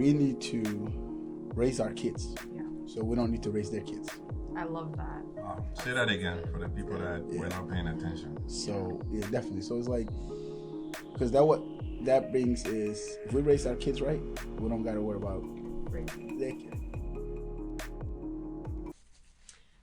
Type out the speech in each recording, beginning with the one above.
we need to raise our kids. Yeah. So we don't need to raise their kids. I love that. Say that again for the people that were not paying attention. So yeah, definitely. So it's like, because that brings is, if we raise our kids right, we don't got to worry about raising their kids.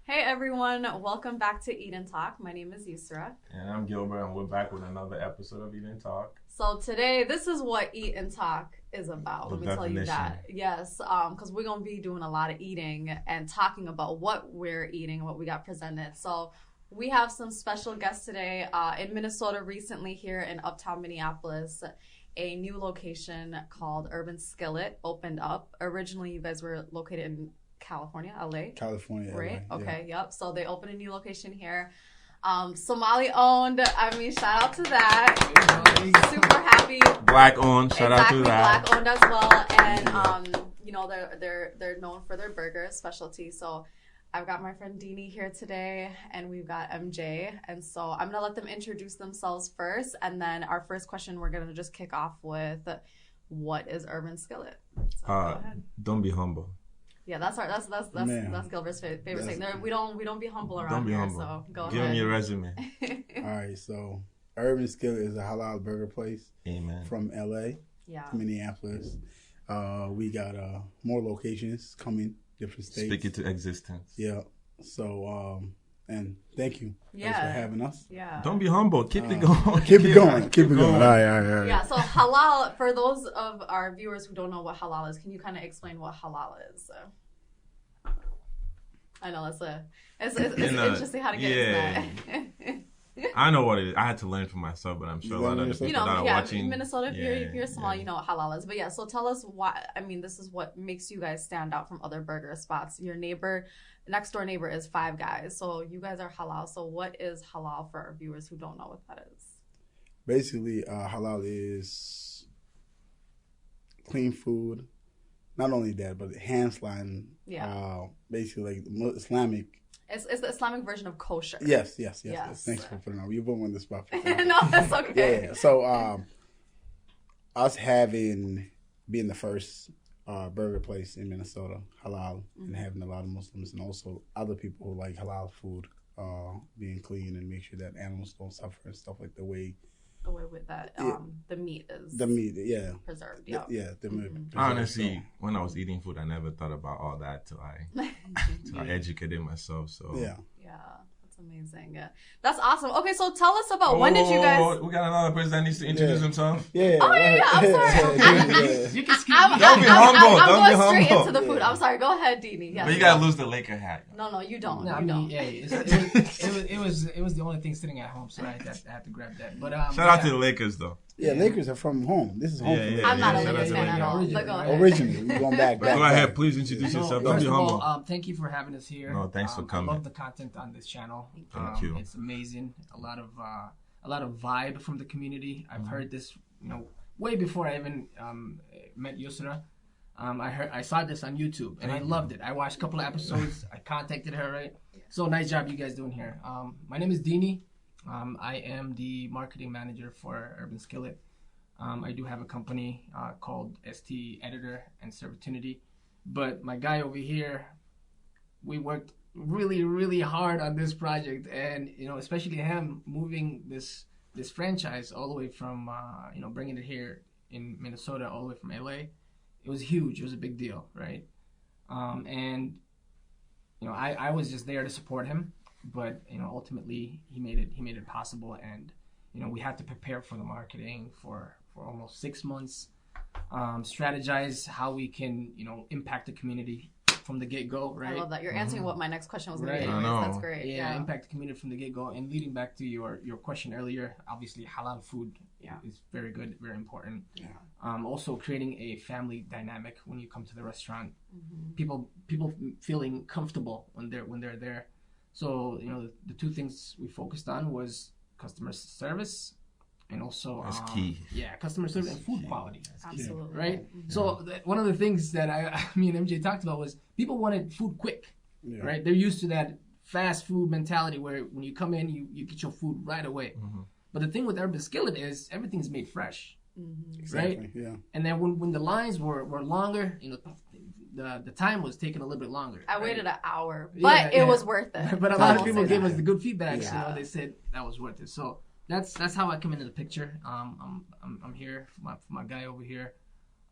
Hey everyone, welcome back to Eat and Talk. My name is Yusra. And I'm Gilbert, and we're back with another episode of Eat and Talk. So today, this is what Eat and Talk is about. Let me tell you that. Yes, because we're going to be doing a lot of eating and talking about what we're eating, what we got presented. So we have some special guests today in Minnesota recently here in Uptown Minneapolis. A new location called Urban Skillet opened up. Originally, you guys were located in California, LA. California, right? LA, okay, yeah. Yep. So they opened a new location here. Somali owned. I mean, shout out to that. Super happy. Black owned. Shout out to that. Black owned as well, and you know they're known for their burgers specialty. So I've got my friend Deanie here today, and we've got MJ, and so I'm gonna let them introduce themselves first, and then our first question we're gonna just kick off with, what is Urban Skillet? So go ahead. Don't be humble. Yeah, that's Gilbert's favorite thing. We don't be humble around don't be here. humble. So go Give ahead. me your resume. All right, so Urban Skillet is a halal burger place. Amen. From LA Yeah. to Minneapolis. We got more locations coming, different states. Speak it to existence. Yeah. So and thank you. Yeah. Thanks for having us. Yeah. Don't be humble. Keep it going. Keep it going. Keep it going. All right. Yeah. So halal, for those of our viewers who don't know what halal is, can you kind of explain what halal is? I know it's interesting how to get into that. I know what it is. I had to learn for myself, but I'm sure a lot of the people that are watching. In Minnesota, if you're small, you know what halal is. But yeah, so tell us why. I mean, this is what makes you guys stand out from other burger spots. Your next door neighbor is Five Guys. So you guys are halal. So what is halal for our viewers who don't know what that is? Basically, halal is clean food. Not only that, but hands-on. Yeah. Basically, like Islamic. It's the Islamic version of kosher. Yes. Thanks for putting it on. You put me on the spot. No, that's okay. Yeah. So, us being the first burger place in Minnesota, halal, and having a lot of Muslims and also other people who like halal food, being clean and make sure that animals don't suffer and stuff like the way with that, the meat is preserved. Yeah. The meat. Honestly, when I was eating food, I never thought about all that till I educated myself. So yeah, that's amazing. Yeah. That's awesome. Okay, so tell us about when did you guys? We got another person that needs to introduce himself. Yeah. Oh yeah. I'm sorry. You can skip. Don't be humble. I'm Don't be going straight humble. into the food. I'm sorry. Go ahead, Deanie. Yes. But you gotta lose the Laker hat. No, you don't. No, you don't. Yeah, it was the only thing sitting at home, so I had to grab that. But shout out to the Lakers though. Yeah, Lakers are from home. This is home. I'm not a shout out Lakers to fan at all. Originally, But go ahead. Originally, we're going back. Go ahead, please introduce yourself. Don't First be of humble. all, thank you for having us here. No, thanks for coming. I love the content on this channel. Thank you. It's amazing. A lot of vibe from the community. I've heard this, way before I even met Yusra. I saw this on YouTube and I loved it. I watched a couple of episodes. I contacted her. Right. So nice job you guys doing here. My name is Deanie. I am the marketing manager for Urban Skillet. I do have a company called ST Editor and Servitunity. But my guy over here, we worked really, really hard on this project, and especially him moving this franchise all the way from bringing it here in Minnesota all the way from LA. It was huge. It was a big deal, right? And I was just there to support him, but ultimately he made it possible, and we had to prepare for the marketing for almost 6 months, strategize how we can impact the community from the get-go, right? I love that. You're answering what my next question was going to be. I know. That's great. Yeah, impact the community from the get-go. And leading back to your question earlier, obviously halal food is very good, very important. Yeah. Also creating a family dynamic when you come to the restaurant. People feeling comfortable when they're there. So, the two things we focused on was customer service and also that's key. Yeah, customer service and food quality. Absolutely. Right? So one of the things that me and MJ talked about was people wanted food quick. Yeah. Right? They're used to that fast food mentality where when you come in, you get your food right away. But the thing with Urban Skillet is everything's made fresh. Exactly. Right? Yeah. And then when the lines were longer, the time was taking a little bit longer. I right? waited an hour, but it was worth it. But a lot of people gave us the good feedback. Yeah. They said that was worth it. So that's how I come into the picture. I'm here for my guy over here,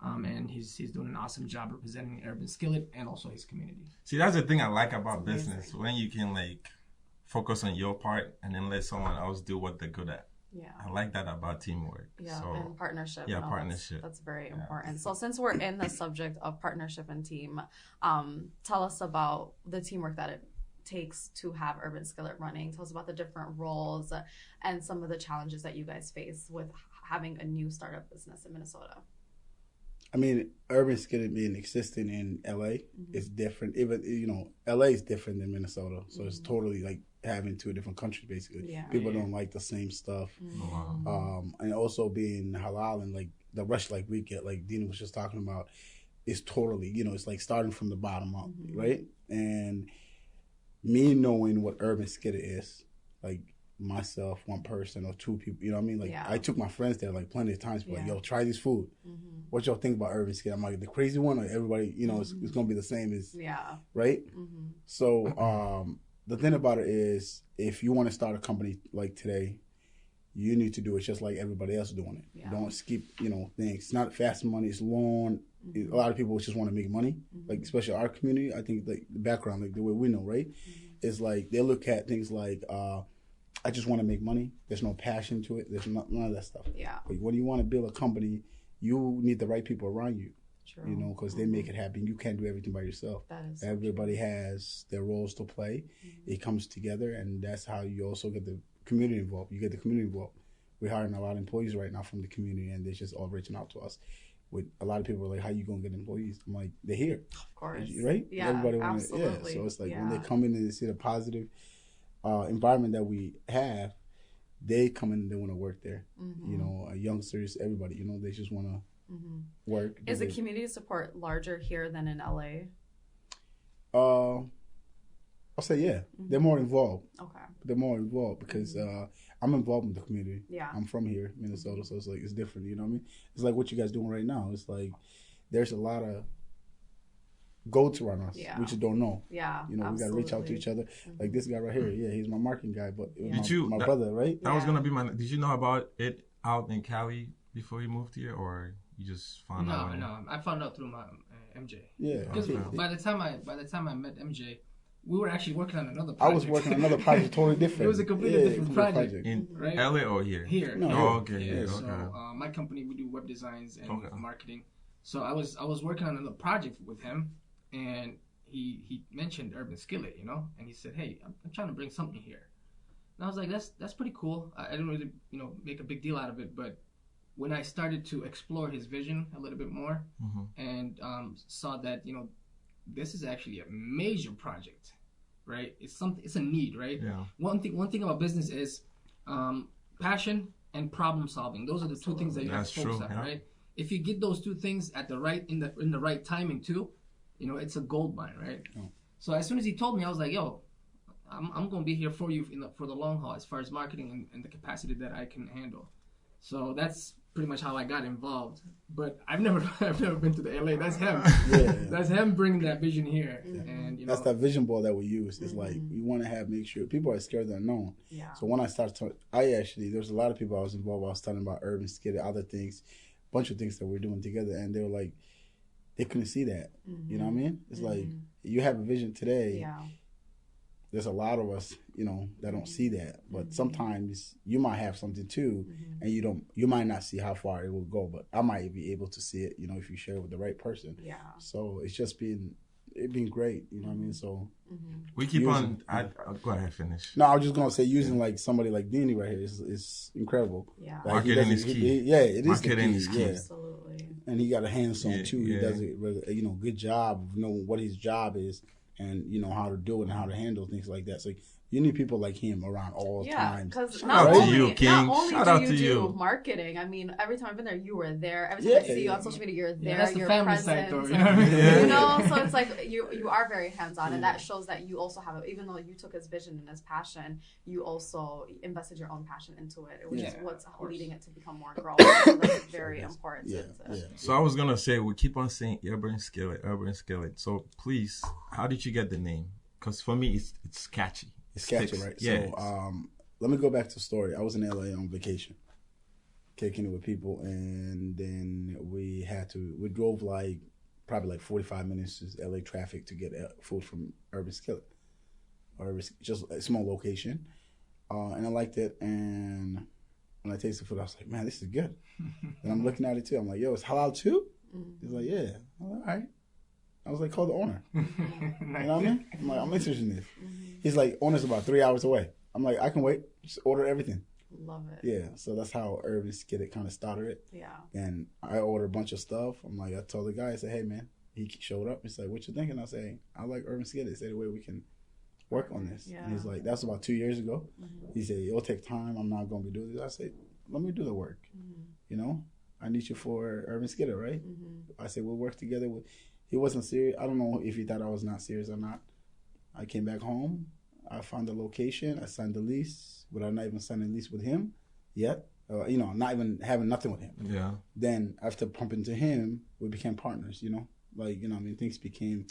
and he's doing an awesome job representing Urban Skillet and also his community. See, that's the thing I like about business, when you can like focus on your part and then let someone else do what they're good at. Yeah. I like that about teamwork. Yeah, so, and partnership. Yeah, partnership. That's very important. So since we're in the subject of partnership and team, tell us about the teamwork that it takes to have Urban Skillet running. Tell us about the different roles and some of the challenges that you guys face with having a new startup business in Minnesota. I mean, Urban Skillet being existing in LA is different. Even LA is different than Minnesota, so it's totally like having two different countries basically. Yeah. People don't like the same stuff, and also being halal and like the rush like we get, like Dina was just talking about, is totally it's like starting from the bottom up, right? And me knowing what Urban Skillet is, like myself, one person or two people, you know what I mean? Like I took my friends there like plenty of times, but like, yo, try this food. What y'all think about Urban Skillet? I'm like, the crazy one, or everybody, it's gonna be the same as right? So the thing about it is, if you want to start a company like today, you need to do it just like everybody else is doing it. Don't skip, things. It's not fast money, it's long. A lot of people just want to make money, like especially our community. I think like the background, like the way we know, right? Is like they look at things like I just want to make money. There's no passion to it. There's none of that stuff. Yeah. But when you want to build a company, you need the right people around you. True. Because they make it happen. You can't do everything by yourself. That is Everybody has their roles to play. It comes together, and that's how you also get the community involved. You get the community involved. We're hiring a lot of employees right now from the community, and they're just all reaching out to us. With a lot of people are like, how you going to get employees? I'm like, they're here. Of course. Right? Yeah, Everybody absolutely. So it's like when they come in and they see the positive environment that we have, they come in and they want to work there. Youngsters, everybody, they just want to work. Is the community support larger here than in LA? I'll say yeah. They're more involved. Okay. They're more involved because I'm involved in the community. Yeah. I'm from here, Minnesota, so it's like it's different. You know what I mean? It's like what you guys doing right now. It's like there's a lot of go-to on us. Yeah. We just don't know. Yeah. We got to reach out to each other. Like this guy right here. Yeah, he's my marketing guy, but my brother, right? That was gonna be my. Did you know about it out in Cali before you moved here, or you just found out? No, I found out through my MJ. Yeah. Because by the time I met MJ, we were actually working on another project. I was working on another project totally different. It was a completely different project. In right? LA or here? Here. No, okay. Yeah, Yeah, so okay. my company, we do web designs and marketing. So I was working on another project with him, and he mentioned Urban Skillet, and he said, hey, I'm trying to bring something here. And I was like, that's pretty cool. I didn't really, make a big deal out of it, but when I started to explore his vision a little bit more and saw that, this is actually a major project, right? It's a need, right? Yeah. One thing about business is passion and problem solving. Those are the two things that you have to focus on, right? If you get those two things at the right in the right timing too, it's a gold mine, right? Oh. So as soon as he told me, I was like, yo, I'm gonna be here for you for the long haul as far as marketing and the capacity that I can handle. So that's pretty much how I got involved. But I've never been to the LA. That's him. That's him bringing that vision here. And that's that vision board that we use. It's like we want to make sure people are scared of the unknown. Yeah. So when I started talking, there's a lot of people I was involved. I was talking about Urban Skillet, other things, a bunch of things that we're doing together, and they were like, they couldn't see that. You know what I mean? It's like you have a vision today. Yeah. There's a lot of us, that don't see that. But sometimes you might have something too, and you might not see how far it will go. But I might be able to see it, if you share it with the right person. Yeah. So it's just been great. You know what I mean? So we keep on. Go ahead, finish. No, I was just gonna say using like somebody like Dini right here is incredible. Yeah. Like marketing is key. It is marketing the key. is key. Absolutely. And he got a hands-on too. He does it, good job of knowing what his job is and how to do it and how to handle things like that. So You need people like him around all times. Because not only do you do marketing, I mean, every time I've been there, you were there. Every time I see you on social media, you're there. That's the you're family present. side, though. You know what I mean? You know, so it's like you are very hands-on, and that shows that you also have, even though you took his vision and his passion, you also invested your own passion into it, which is what's leading it to become more growth. So that's very important. So I was gonna say, we keep on saying Urban Skillet. So please, how did you get the name? Because for me, it's catchy. It's catchy, right? Yeah. So let me go back to the story. I was in LA on vacation, kicking it with people, and then we drove probably 45 minutes to LA traffic to get food from Urban Skillet, or just a small location, and I liked it. And when I tasted the food, I was like, man, this is good. And I'm looking at it too. I'm like, yo, it's halal too? He's like, yeah. I'm like, all right. I was like, call the owner. You know what I mean? I'm like, I'm interested in this. He's like, owner's about 3 hours away. I'm like, I can wait. Just order everything. Love it. Yeah, so that's how Urban Skillet kind of started it. Yeah. And I ordered a bunch of stuff. I'm like, I told the guy, I said, hey, man. He showed up. He's like, what you thinking? I say, I like Urban Skillet. He said, the way we can work on this. Yeah. And he's like, that's about 2 years ago. He said, it'll take time. I'm not going to be doing this. I said, let me do the work. You know, I need you for Urban Skillet, right? I said, we'll work together. He wasn't serious. I don't know if he thought I was not serious or not. I came back home. I found the location. I signed the lease without not even signing a lease with him yet. You know, not even having nothing with him. Yeah. Then after pumping to him, we became partners, you know. Like, you know, I mean, things became...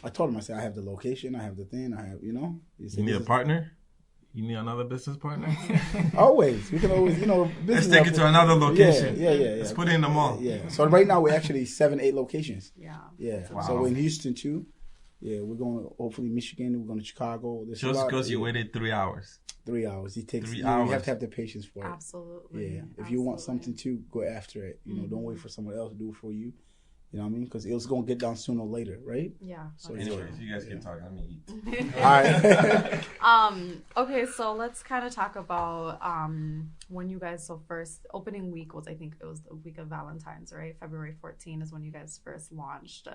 I told him, I said, I have the location. I have the thing. I have, you know. You need a partner? You need another business partner? Always. We can always, you know. Let's take it to another location. Yeah. Let's put it in the mall. Yeah. So right now we're actually 7-8 locations. Yeah. Wow. So we're in Houston too. Yeah, we're going hopefully Michigan. We're going to Chicago. Just because you waited 3 hours. 3 hours. It takes 3 hours. You have to have the patience for it. Absolutely. Yeah. If you want something to go after it, you know, don't wait for someone else to do it for you. You know what I mean? Because it was going to get down sooner or later, right? Yeah. So anyways, you guys can talk. I'm going to eat. All right. Okay, so let's kind of talk about when you guys, so first, opening week was, I think it was the week of Valentine's, right? February 14 is when you guys first launched.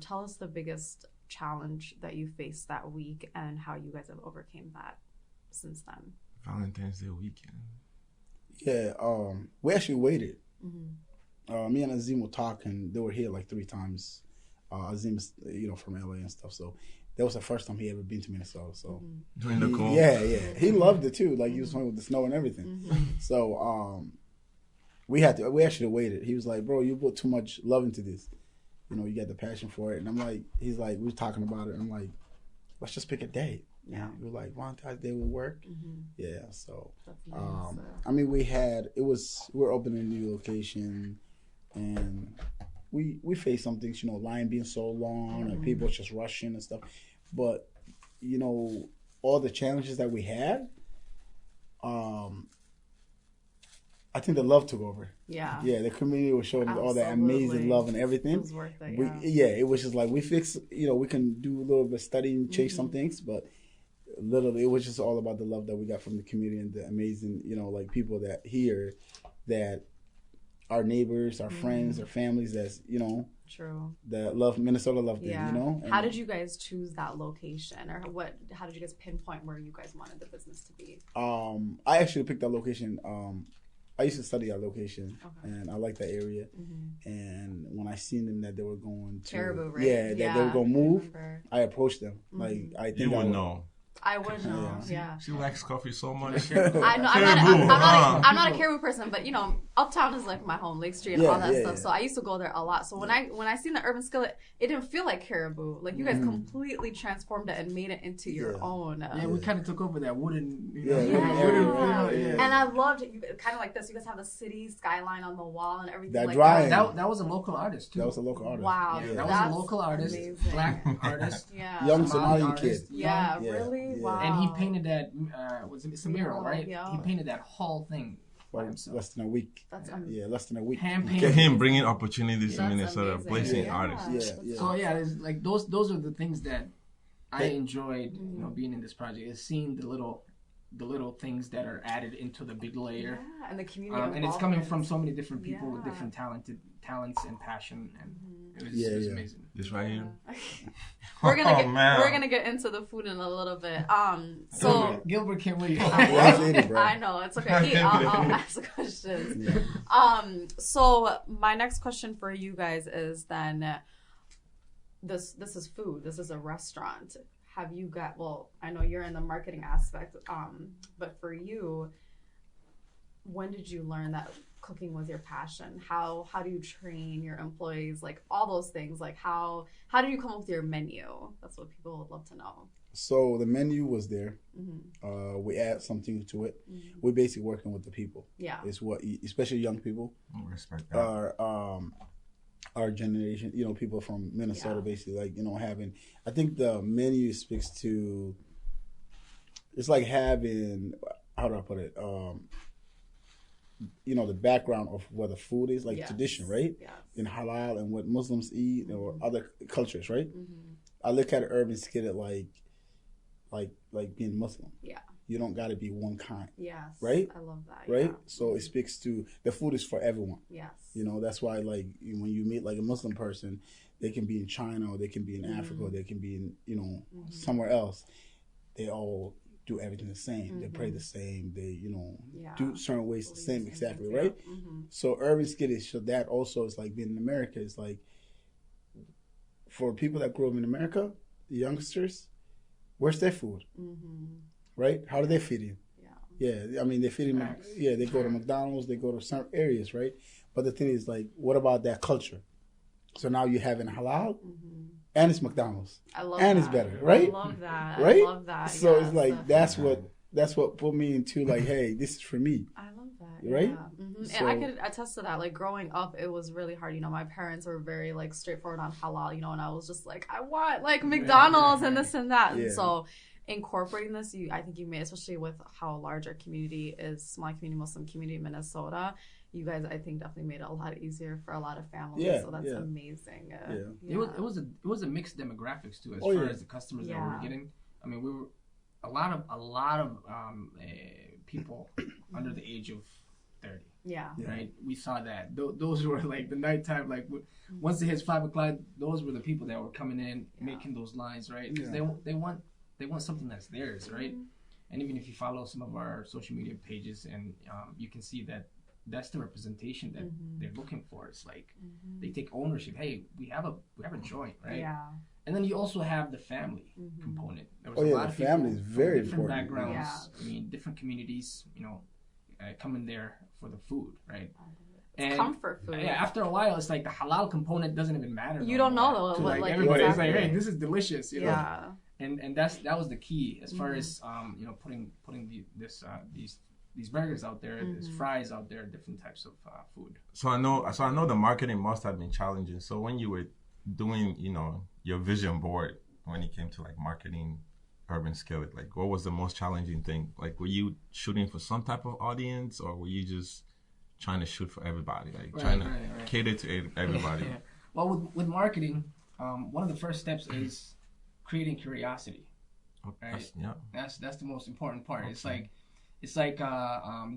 Tell us the biggest challenge that you faced that week and how you guys have overcame that since then. Valentine's Day weekend. Yeah, we actually waited. Me and Azim were talking. They were here like 3 times. Azim's, you know, from LA and stuff. So that was the first time he ever been to Minnesota. So during the cold. Yeah. He loved it too. Like he was playing with the snow and everything. So we actually waited. He was like, bro, you put too much love into this. You know, you got the passion for it. And I'm like, he's like, we were talking about it. And I'm like, let's just pick a date. Yeah. We were like, Valentine's Day would work. Yeah. So, nice. I mean, we're opening a new location. And we faced some things, you know, line being so long and people just rushing and stuff. But, you know, all the challenges that we had, I think the love took over. Yeah. Yeah, the community was showing all that amazing love and everything. It was worth it, it was just like we fix, you know, we can do a little bit of studying, change some things, but literally it was just all about the love that we got from the community and the amazing, you know, like people that here that our neighbors, our friends, our families that's, you know, true, that love Minnesota love them, you know. And how did you guys choose that location, or how did you guys pinpoint where you guys wanted the business to be? I actually picked that location. I used to study that location, and I like that area. And when I seen them that they were going to Caribou, right? that they were going to move, I approached them. Like I think you would know. I would know, yeah. She likes coffee so much. I know. I'm not a Caribou person, but you know, Uptown is like my home, Lake Street and all that stuff. So I used to go there a lot. So when I seen the Urban Skillet, it didn't feel like Caribou. Like you guys completely transformed it and made it into your own. Yeah, we kind of took over that wooden. And I loved it. You kind of like this. You guys have the city skyline on the wall and everything. That was a local artist too. That was a local artist. Wow, that was a local artist, amazing. Black artist, young Somali kid. Yeah, really. Wow. And he painted that. It's a mural, right? He painted that whole thing. Less than a week. Less than a week. Get him bringing opportunities to Minnesota, blazing artists. So it's like those are the things that I enjoyed, you know, being in this project. Is seeing the little things that are added into the big layer. Yeah, and the community. And it's coming from so many different people with different talents and passion, and it was amazing. This right here. we're gonna get into the food in a little bit. So Gilbert can't wait. I know it's okay. I'll ask questions. Yeah. So my next question for you guys is then, this is food. This is a restaurant. Have you got? Well, I know you're in the marketing aspect. But for you, when did you learn that cooking was your passion? How do you train your employees? Like all those things. Like how do you come up with your menu? That's what people would love to know. So the menu was there. Mm-hmm. We add something to it. Mm-hmm. We're basically working with the people. Yeah, it's what, especially young people. Respect that. Our generation, people from Minnesota, basically, like, having. I think the menu speaks to. It's like having, how do I put it? The background of what the food is, like tradition, right? Yes. In halal and what Muslims eat or other cultures, right? Mm-hmm. I look at urban skillet like being Muslim. Yeah. You don't got to be one kind. Yes. Right? I love that. Right? Yeah. So it speaks to the food is for everyone. Yes. That's why like when you meet like a Muslim person, they can be in China or they can be in Africa or they can be in, somewhere else. They all do everything the same. Mm-hmm. They pray the same. They, do certain ways the same, exactly, right? Mm-hmm. So urban skillet, so that also is like being in America. It's like for people that grew up in America, the youngsters, where's their food? Mm-hmm. Right? How do they fit in? Yeah, I mean, they fit in. They go to McDonald's, they go to some areas, right? But the thing is, like, what about that culture? So now you're having halal, and it's McDonald's, and it's better, right? I love that. Right? I love that. So it's like that's what put me into like, hey, this is for me. I love that. Right? Yeah. Mm-hmm. So, and I could attest to that. Like growing up, it was really hard. My parents were very like straightforward on halal. And I was just like, I want like McDonald's and this and that. Yeah. And so incorporating this, I think you made, especially with how large our community is, small community, Muslim community in Minnesota. You guys, I think, definitely made it a lot easier for a lot of families. Yeah, so that's amazing. It was a mixed demographics too, as far as the customers that we were getting. I mean, we were a lot of people under the age of 30. Yeah. Right. We saw that. Those were like the nighttime. Like once it hits 5 o'clock, those were the people that were coming in, making those lines, right? Because they want something that's theirs, right? And even if you follow some of our social media pages, and you can see that. That's the representation that they're looking for. It's like they take ownership. Hey, we have a joint, right? Yeah. And then you also have the family component. There was a lot of people family is very from different important. backgrounds. Yeah. I mean, different communities. Coming there for the food, right? It's comfort food. Yeah. After a while, it's like the halal component doesn't even matter. You don't know though. Like everybody is like, hey, this is delicious. You know? And that was the key as far as putting these burgers out there, there's fries out there, different types of food. So I know the marketing must have been challenging. So when you were doing, your vision board, when it came to like marketing Urban Skillet, like what was the most challenging thing? Like were you shooting for some type of audience, or were you just trying to shoot for everybody, like trying to cater to everybody? Yeah. Well, with marketing, one of the first steps is creating curiosity. Right? That's the most important part. Okay. It's like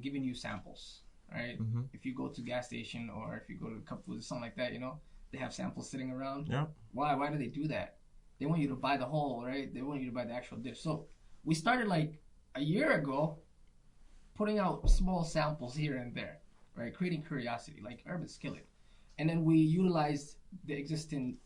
giving you samples, right? Mm-hmm. If you go to a gas station or if you go to a Cup Foods or something like that, they have samples sitting around. Yeah. Why do they do that? They want you to buy the whole, right? They want you to buy the actual dish. So we started like a year ago putting out small samples here and there, right? Creating curiosity, like Urban Skillet. And then we utilized the existing,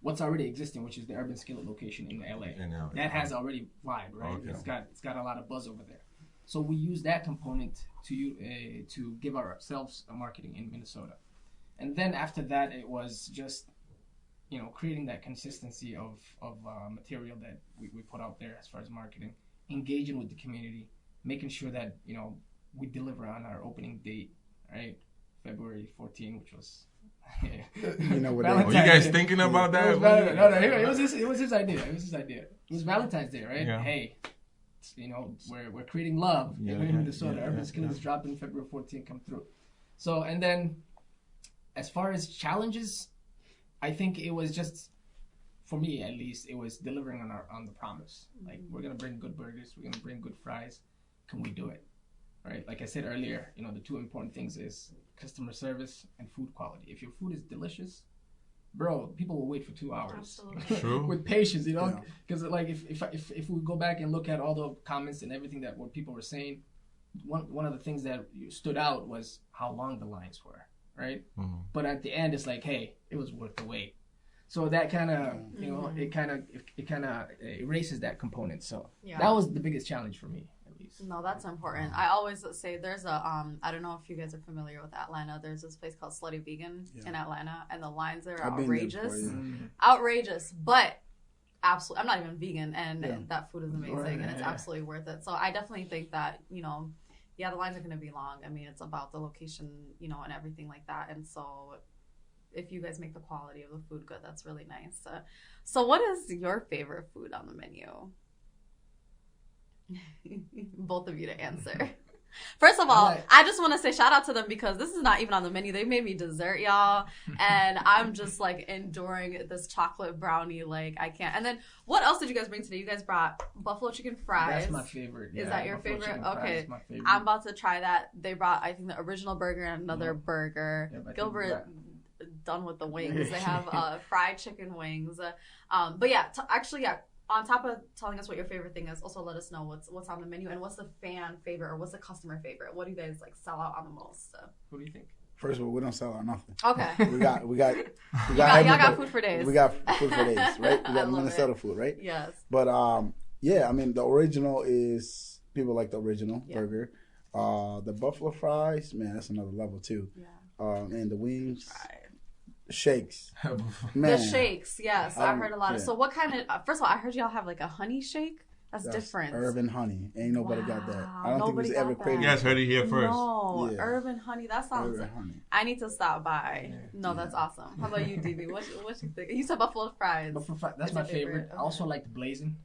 what's already existing, which is the Urban Skillet location in LA. That has already live, right? Okay. It's got a lot of buzz over there. So we use that component to give ourselves a marketing in Minnesota. And then after that, it was just, creating that consistency of material that we put out there as far as marketing, engaging with the community, making sure that, we deliver on our opening date, right? February 14, which was... Were you guys thinking about that? It was his idea. It was Valentine's Day, right? Yeah. Hey, we're creating love in Minnesota. Urban Skillet is dropping February 14th. Come through. So, and then as far as challenges, I think it was just, for me at least, it was delivering on the promise. Like, we're gonna bring good burgers, we're gonna bring good fries. Can we do it? Right? Like I said earlier, the two important things is customer service and food quality. If your food is delicious, bro, people will wait for 2 hours. Absolutely. True. With patience, you know, because like if we go back and look at all the comments and everything that what people were saying, one of the things that stood out was how long the lines were, right? Mm-hmm. But at the end, it's like, hey, it was worth the wait. So that kind of, you know, it kind of erases that component. So that was the biggest challenge for me, at least. No, that's important. I always say there's a I don't know if you guys are familiar with Atlanta. There's this place called Slutty Vegan in Atlanta, and the lines there are outrageous, outrageous, but absolutely. I'm not even vegan, and that food is amazing, and it's absolutely worth it. So I definitely think that, you know, the lines are going to be long. I mean, it's about the location, you know, and everything like that, and so. If you guys make the quality of the food good, that's really nice. So what is your favorite food on the menu? Both of you to answer. First of all, I just want to say shout out to them because this is not even on the menu. They made me dessert, y'all. And I'm just like enduring this chocolate brownie. Like I can't. And then what else did you guys bring today? You guys brought buffalo chicken fries. That's my favorite. Yeah, is that your favorite? Okay. Is my favorite. I'm about to try that. They brought, I think, the original burger and another burger. Yeah, Gilbert done with the wings. They have fried chicken wings. But yeah, on top of telling us what your favorite thing is, also let us know what's on the menu and what's the fan favorite or what's the customer favorite. What do you guys like sell out on the most? What do you think? First of all, we don't sell out nothing. Okay. we got y'all got food for days. We got food for days, right? We got Minnesota food, right? Yes. But yeah, I mean the original is people like the original burger. The buffalo fries, man, that's another level too. Yeah. And the wings. Shakes. Man. The shakes, yes. I heard a lot of. So what kind of, first of all, I heard y'all have like a honey shake. That's different. Urban honey. Ain't nobody got that. I don't think it's ever created. You guys heard it here first. No, urban honey. That sounds. I need to stop by. Yeah. No, that's awesome. How about you, DB? What you think? You said buffalo fries. Buffalo fries. That's my favorite. I also like the blazing.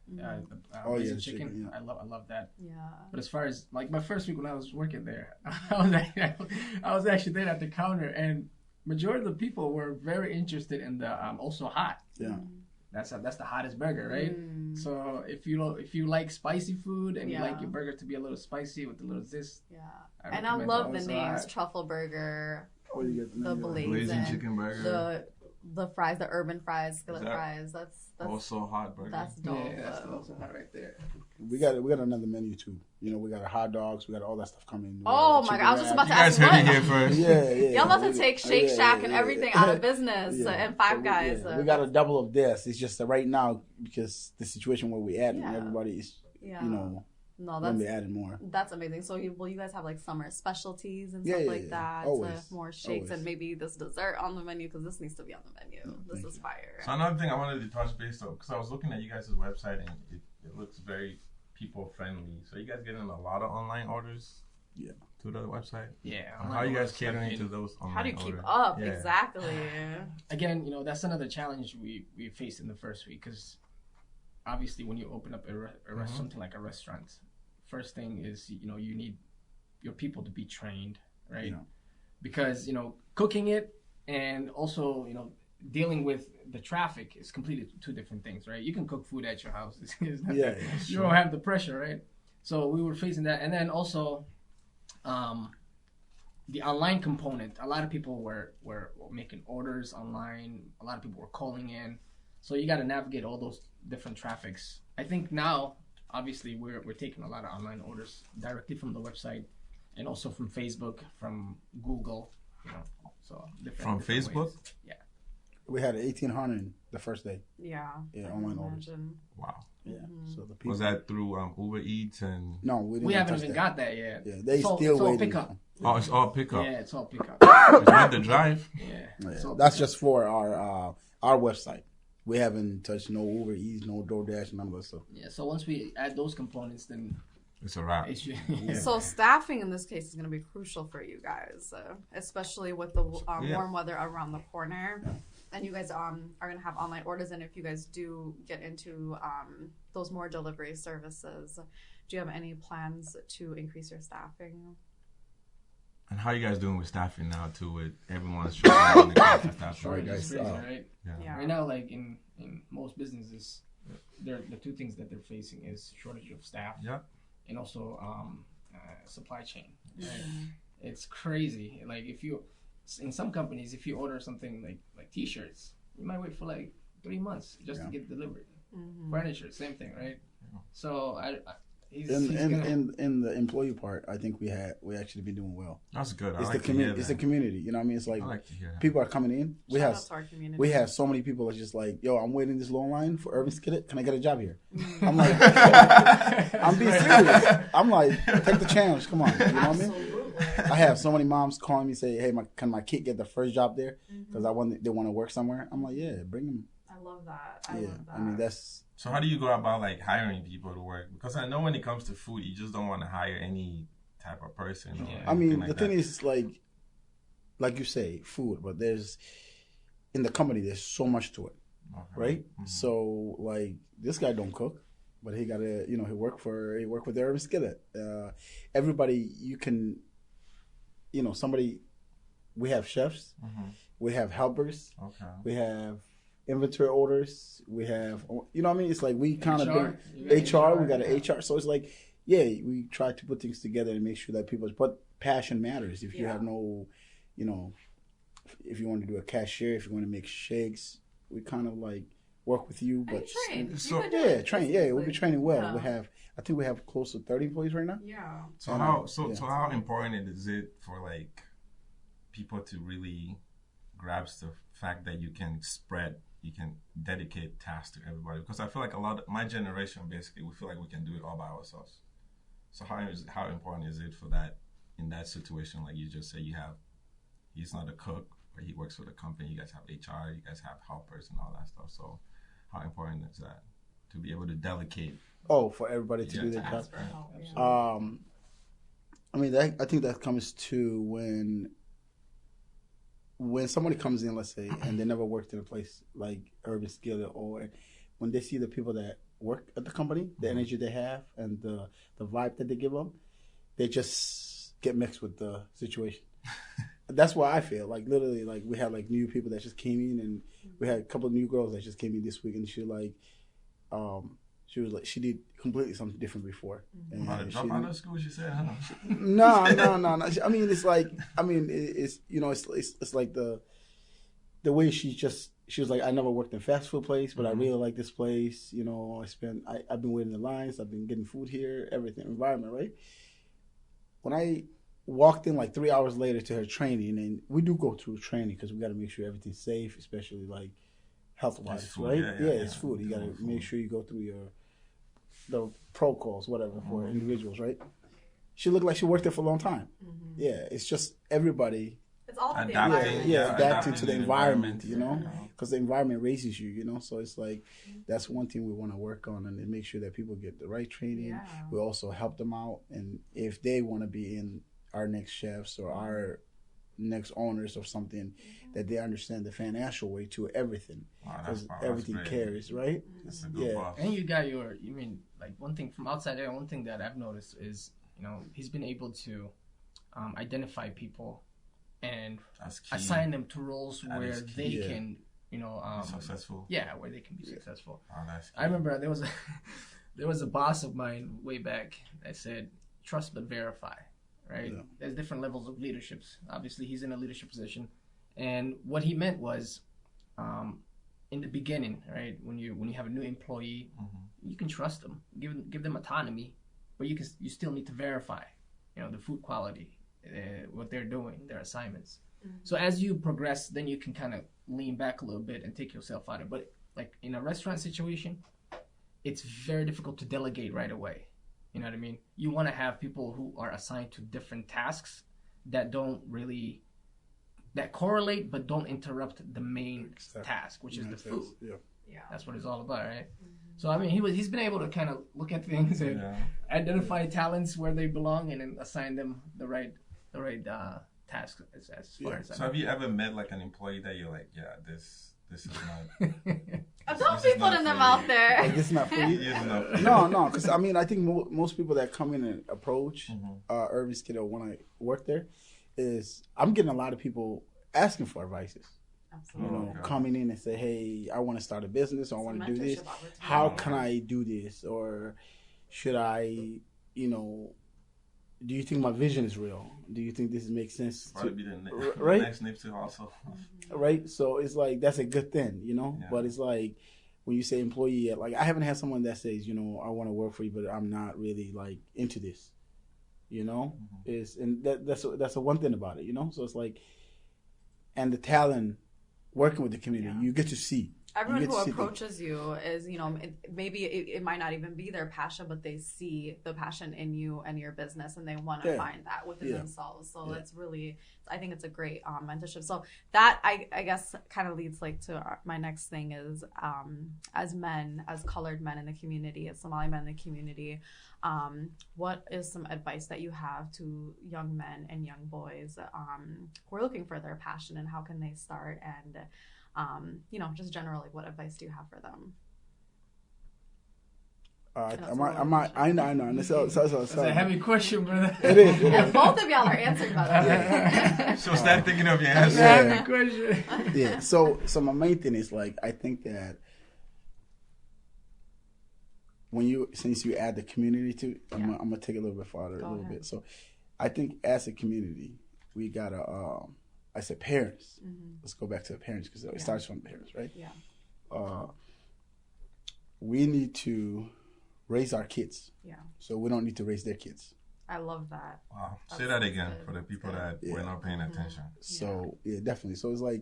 Blazing chicken. I love that. Yeah. But as far as like my first week when I was working there, I was actually there at the counter and. Majority of the people were very interested in the also hot. Yeah, that's the hottest burger, right? So if you like spicy food and you like your burger to be a little spicy with a little zest, and I love the names: truffle burger, the blazing chicken burger, the fries, the urban fries, skillet fries. That's also hot burger. That's dope. Yeah, that's also hot right there. We got another menu too. You know, we got hot dogs. We got all that stuff coming. Oh my god! I was just about to ask. You guys heard it here first. Yeah. Y'all about to take Shake Shack and everything out of business and Five Guys. We got a double of this. It's just that right now because the situation where we at and everybody is, you know. No, that's be adding more. That's amazing. So you guys have like summer specialties and stuff like that. Always. More shakes and maybe this dessert on the menu because this needs to be on the menu. This is fire. So another thing I wanted to touch base though, because I was looking at you guys' website and it looks very people friendly. So you guys getting a lot of online orders? Yeah. To the website? Yeah. How are you guys catering to those online orders? How do you keep up? Yeah. Exactly. Again, you know, that's another challenge we faced in the first week because obviously when you open up something like a restaurant, first thing is, you know, you need your people to be trained, right? Yeah. Because, you know, cooking it and also, you know, dealing with the traffic is completely two different things, right? You can cook food at your house. You don't have the pressure, right? So we were facing that. And then also the online component. A lot of people were making orders online. A lot of people were calling in. So you got to navigate all those different traffics. I think now, obviously, we're taking a lot of online orders directly from the website and also from Facebook, from Google, you know, so different Facebook? Ways. Yeah. We had 1,800 the first day. Yeah. Yeah, online orders. Wow. Yeah. So the people. Was that through Uber Eats and? No, we haven't even got that yet. Yeah, they still waiting. Pickup. Oh, it's all pickup. Yeah, it's all pickup. It's not the drive. Yeah. That's just for our website. We haven't touched no Uber Eats, no DoorDash, none of that stuff. Yeah, so once we add those components, then it's a wrap. So staffing in this case is going to be crucial for you guys, especially with the warm weather around the corner. And you guys are going to have online orders. And if you guys do get into those more delivery services, do you have any plans to increase your staffing? And how are you guys doing with staffing now too? With everyone's trying to staff. Right, guys. Right? Yeah. Right now, like in most businesses, the two things that they're facing is shortage of staff. Yeah. And also supply chain. Right? It's crazy. Like in some companies, if you order something like T-shirts, you might wait for like 3 months just to get delivered. Furniture, same thing, right? So he's in the employee part, I think we actually been doing well. That's good. It's the community. You know what I mean? It's like, people are coming in. We have so many people that's just like, yo, I'm waiting this long line for Urban Skillet. Can I get a job here? I'm like, I'm being serious. I'm like, take the challenge. Come on. You know what I mean? I have so many moms calling me say, hey, can my kid get the first job there? Because they want to work somewhere. I'm like, yeah, bring them. I love that. I mean, that's... So how do you go about like hiring people to work? Because I know when it comes to food, you just don't want to hire any type of person. I mean, the thing is like you say, food, but in the company, there's so much to it, right? So like this guy don't cook, but he got to, he work with the Urban Skillet. Everybody, you can, we have chefs, we have helpers, we have inventory orders, we have, you know what I mean? It's like we kind of HR, we got an HR. So it's like, yeah, we try to put things together and make sure that but passion matters. If you have no, if you want to do a cashier, if you want to make shakes, we kind of like work with you. But train. Yeah, we'll be training well. Yeah. I think we have close to 30 employees right now. Yeah. So how important is it for like people to really grasp the fact that you can dedicate tasks to everybody? Because I feel like my generation, basically, we feel like we can do it all by ourselves. So how important is it for that, in that situation, like you just say he's not a cook, but he works for the company, you guys have HR, you guys have helpers and all that stuff. So how important is that to be able to delegate? Oh, for everybody to do their job. I mean, I think that comes to when somebody comes in, let's say, and they never worked in a place like Urban Skillet, or when they see the people that work at the company, the energy they have and the vibe that they give them, they just get mixed with the situation. That's why I feel like literally, like we had like new people that just came in, and we had a couple of new girls that just came in this week, and she did completely something different before. And drop out of school, she said, huh? No. I mean, it's like, it's like the way she was like, I never worked in a fast food place, but I really like this place. I've been waiting in lines, I've been getting food here, everything, environment, right? When I walked in like 3 hours later to her training, and we do go through training because we got to make sure everything's safe, especially like health-wise, right? Yeah, it's food. You got to make sure you go through the protocols, whatever, for individuals, right? She looked like she worked there for a long time. Yeah, it's just everybody. It's all adapting to the environment, because the environment raises you, So it's like that's one thing we want to work on, and make sure that people get the right training. Yeah. We also help them out, and if they want to be in our next chefs or our next owners or something, that they understand the financial way to everything, because everything carries, right? That's a good boss. And you got like one thing from outside there, one thing that I've noticed is, he's been able to identify people and assign them to roles where they can, successful. Yeah, where they can be successful. Oh, that's I remember there was a boss of mine way back that said, trust but verify. Right? Yeah. There's different levels of leaderships. Obviously, he's in a leadership position, and what he meant was, in the beginning, right, when you have a new employee, you can trust them, give them autonomy, but you still need to verify, the food quality, what they're doing, their assignments. So as you progress, then you can kind of lean back a little bit and take yourself out of it. But like in a restaurant situation, it's very difficult to delegate right away. You know what I mean? You want to have people who are assigned to different tasks that correlate but don't interrupt the main task, which is the food. Yeah, that's what it's all about, right? So I mean, he's been able to kind of look at things and identify talents where they belong, and then assign them the right task as far as. So have you ever met like an employee that you're like, yeah, this is not. Don't be putting them out there. Like, this is not for you. No, because I mean, I think most people that come in and approach Urban Skillet when I work there, is I'm getting a lot of people asking for advices. Absolutely. Coming in and say, hey, I want to start a business, or I want to do this. How can I do this? Or should I, do you think my vision is real? Do you think this makes sense? Probably be the right? next Nipsey also. Right? So it's like, that's a good thing, you know? Yeah. But it's like, when you say employee, like, I haven't had someone that says, you know, I want to work for you, but I'm not really, like, into this, you know? And that's a one thing about it, you know? So it's like, and the talent, working with the community, you get to see. Everyone who approaches you is, you know, maybe it might not even be their passion, but they see the passion in you and your business, and they want to find that within themselves. So it's really, I think it's a great mentorship. So that, I guess, kind of leads like to my next thing is, as men, as colored men in the community, as Somali men in the community, what is some advice that you have to young men and young boys who are looking for their passion, and how can they start? And you know, just generally, what advice do you have for them? I know. So, That's a heavy question, brother. It is. And both of y'all are answering about it. So start thinking of your answer. Heavy question. Yeah. So my main thing is, like, I think that since you add the community to, I'm gonna take it a little bit farther, bit. So I think as a community, we gotta. I said parents. Let's go back to the parents, because it starts from the parents, right? Yeah. We need to raise our kids. Yeah. So we don't need to raise their kids. I love that. Wow. Say that again for the people that were not paying attention. So definitely. So it's like,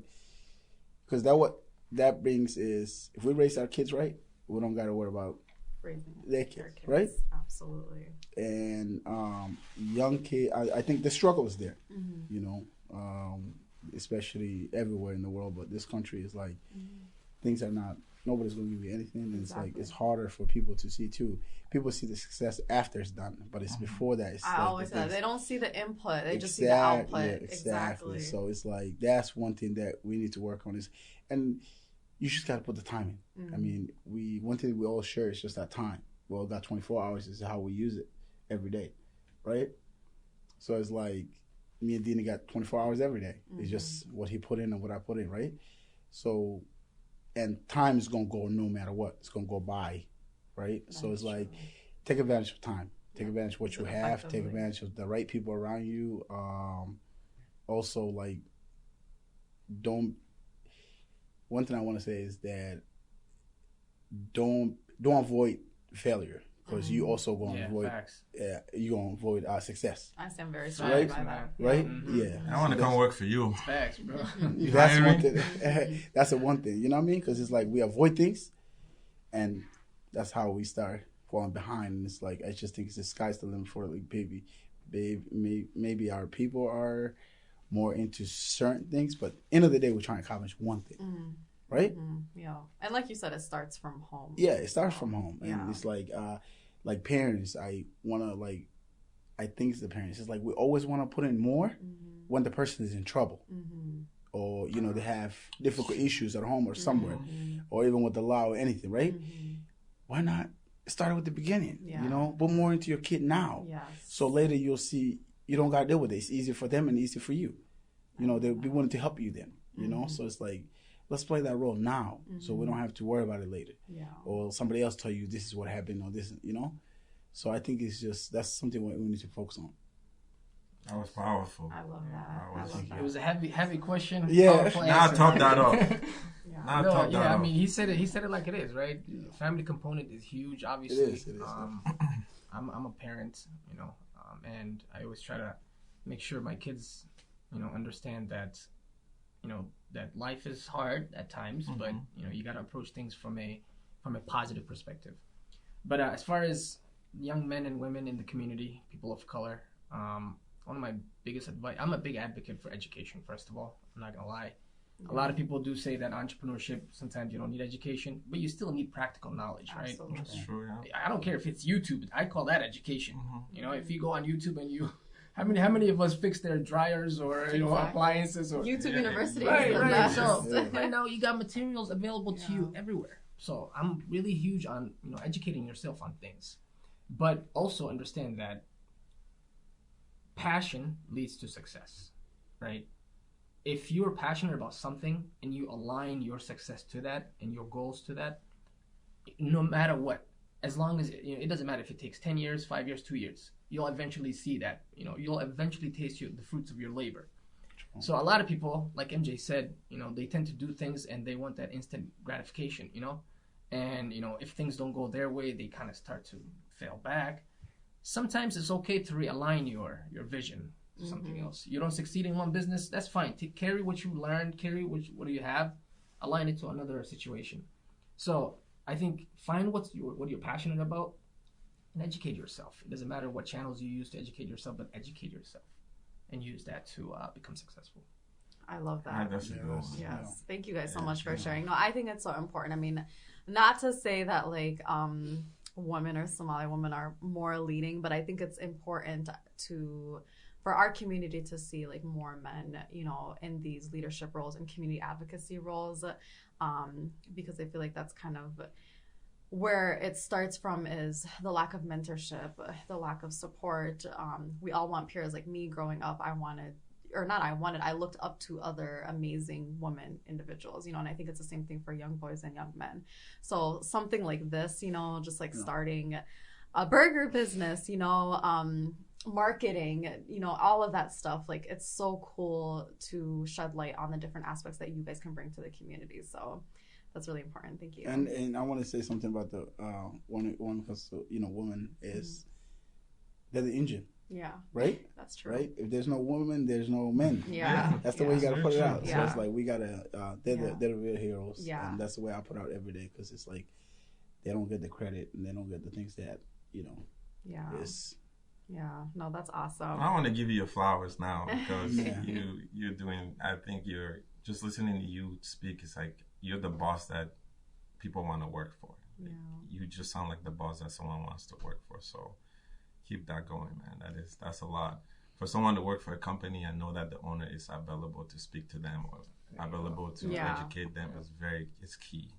because that brings is, if we raise our kids right, we don't got to worry about raising their kids, right? Absolutely. And young kid, I think the struggle is there, you know. Especially everywhere in the world, but this country is like, things are not, nobody's going to give you anything, and it's like, it's harder for people to see too. People see the success after it's done, but it's before that. It's I always say they don't see the input, they just see the output. Yeah, exactly. So it's like, that's one thing that we need to work on is, and you just got to put the time in. I mean, one thing we all share is just that time. We all got 24 hours, is how we use it every day, right? So it's like, me and Dina got 24 hours every day. It's just what he put in and what I put in, right? So, and time is going to go no matter what. It's going to go by, right? So it's like, take advantage of time. Take advantage of what you have. Take advantage of the right people around you. Also, like, one thing I want to say is that don't avoid failure. Because you also going to avoid, you're going to avoid success. I stand very sorry by that. Right? Yeah. I want to come work for you. Facts, bro. That's one thing. That's the one thing. You know what I mean? Because it's like, we avoid things, and that's how we start falling behind. And it's like, I just think it's the sky's the limit for, like, maybe our people are more into certain things, but end of the day, we're trying to accomplish one thing. Right? Yeah. And like you said, it starts from home. Yeah, it starts from home. And it's like parents, I think it's the parents. It's like, we always want to put in more when the person is in trouble. Or, you know, they have difficult issues at home or somewhere. Or even with the law or anything, right? Why not start with the beginning? You know, put more into your kid now. So later you'll see, you don't got to deal with it. It's easier for them and easier for you. You know, they'll be willing to help you then. You know, so it's like, let's play that role now, so we don't have to worry about it later. Or somebody else tell you this is what happened, or this, you know. So I think it's just, that's something we need to focus on. That was powerful. I love that. It was a heavy question. Yeah. Now top that up. I mean, he said it like it is, right? The family component is huge, obviously. It is. I'm a parent, you know, and I always try to make sure my kids, you know, understand that, you know, that life is hard at times, but, you know, you got to approach things from a positive perspective. But as far as young men and women in the community, people of color, one of my biggest advice, I'm a big advocate for education, first of all. I'm not going to lie. A lot of people do say that entrepreneurship, sometimes you don't need education, but you still need practical knowledge, right? Absolutely. That's true, yeah. I don't care if it's YouTube. I call that education. You know, if you go on YouTube and you... How many of us fix their dryers or, you know, appliances? Or YouTube University. Right. So right now you got materials available to you everywhere. So I'm really huge on, you know, educating yourself on things. But also understand that passion leads to success, right? If you're passionate about something and you align your success to that and your goals to that, no matter what, as long as, you know, it doesn't matter if it takes 10 years, 5 years, 2 years. you'll eventually see that, you'll eventually taste the fruits of your labor. So a lot of people, like MJ said, they tend to do things and they want that instant gratification, and, if things don't go their way, they kind of start to fail back. Sometimes it's okay to realign your vision to something else. You don't succeed in one business, that's fine. Carry what you learned, carry what you have, align it to another situation. So I think find what you're passionate about and educate yourself. It doesn't matter what channels you use to educate yourself, but educate yourself and use that to become successful. I love that. Yes. Thank you guys so much for sharing. No, I think it's so important. I mean, not to say that like women or Somali women are more leading, but I think it's important for our community to see like more men, in these leadership roles and community advocacy roles, because I feel like that's kind of where it starts from, is the lack of mentorship, the lack of support. We all want peers. Like me growing up, I looked up to other amazing women individuals, and I think it's the same thing for young boys and young men. So something like this, just like starting a burger business, marketing, all of that stuff, like it's so cool to shed light on the different aspects that you guys can bring to the community. So that's really important. Thank you. And I want to say something about the one because woman is they're the engine. Yeah. Right? That's true. Right? If there's no woman, there's no men. Yeah. That's the way you got to put it out. Yeah. So it's like we got to, they're the real heroes. Yeah. And that's the way I put out every day, because it's like they don't get the credit and they don't get the things that, is. Yeah. No, that's awesome. I want to give you your flowers now, because you're doing, I think you're just listening to you speak. It's like you're the boss that people want to work for. Yeah. You just sound like the boss that someone wants to work for. So keep that going, man. That's a lot. For someone to work for a company and know that the owner is available to speak to them or available to educate them it's key.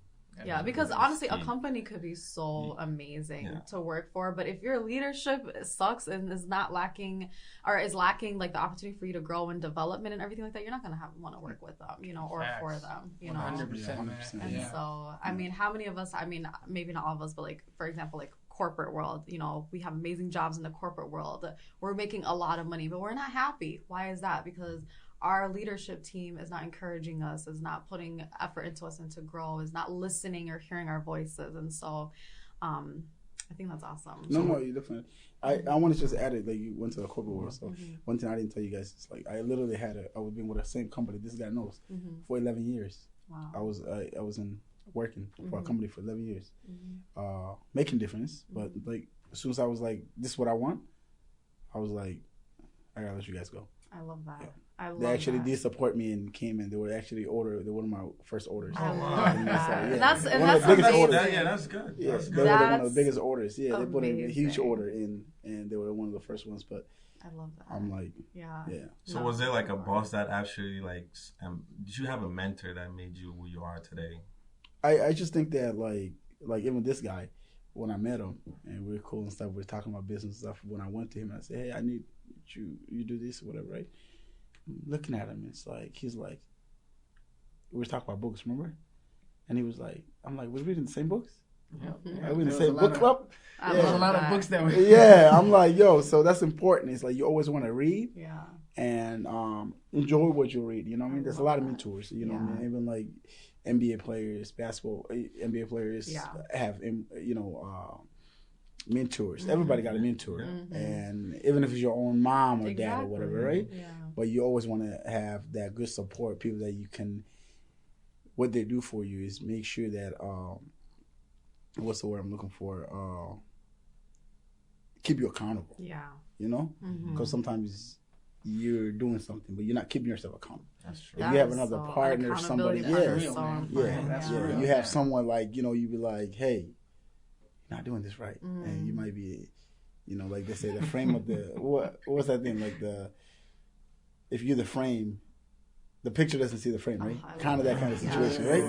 Yeah, because honestly, a company could be so amazing to work for, but if your leadership sucks and is lacking like the opportunity for you to grow and development and everything like that, you're not gonna want to work with them, or for them, 100%. And so, I mean, how many of us? I mean, maybe not all of us, but like for example, like corporate world, we have amazing jobs in the corporate world. We're making a lot of money, but we're not happy. Why is that? Because our leadership team is not encouraging us, is not putting effort into us and to grow, is not listening or hearing our voices. And so I think that's awesome. No, you definitely. I want to just add it, like you went to the corporate world. So one thing I didn't tell you guys is like I literally I was been with the same company, this guy knows, for 11 years. Wow. I was working for a company for 11 years, making difference. But like as soon as I was like, this is what I want, I was like, I gotta let you guys go. I love that. Yeah. They actually did support me and came in. They were actually they're one of my first orders. I love that. That's one of the biggest orders. That's good. Yeah, they were one of the biggest orders. Yeah, they put in a huge order in, and they were one of the first ones. But I love that. I'm like, yeah. So was there like a boss that actually like? Did you have a mentor that made you who you are today? I just think that like even this guy, when I met him and we were cool and stuff, we were talking about business and stuff. When I went to him and I said, hey, I need you do this or whatever, right? Looking at him, it's like he's like, we were talking about books, remember? And he was like, I'm like, we're reading the same books? Yeah. Are we in the same book club? There's a lot of books that we I'm like, yo, so that's important. It's like you always want to read and enjoy what you read. You know what I mean? There's a lot of mentors, you know what I mean? Even like NBA players, basketball NBA players have mentors. Everybody got a mentor, and even if it's your own mom or dad or whatever, right? Yeah. But you always want to have that good support, people that you can. What they do for you is make sure that what's the word I'm looking for? Keep you accountable. Yeah. You know, because sometimes you're doing something, but you're not keeping yourself accountable. That's true. If you have another partner, somebody, you have someone like you be like, hey. Not doing this right, and you might be, like they say, the frame of the what's that thing? Like if you're the frame, the picture doesn't see the frame, right? Kind of that kind of situation, right?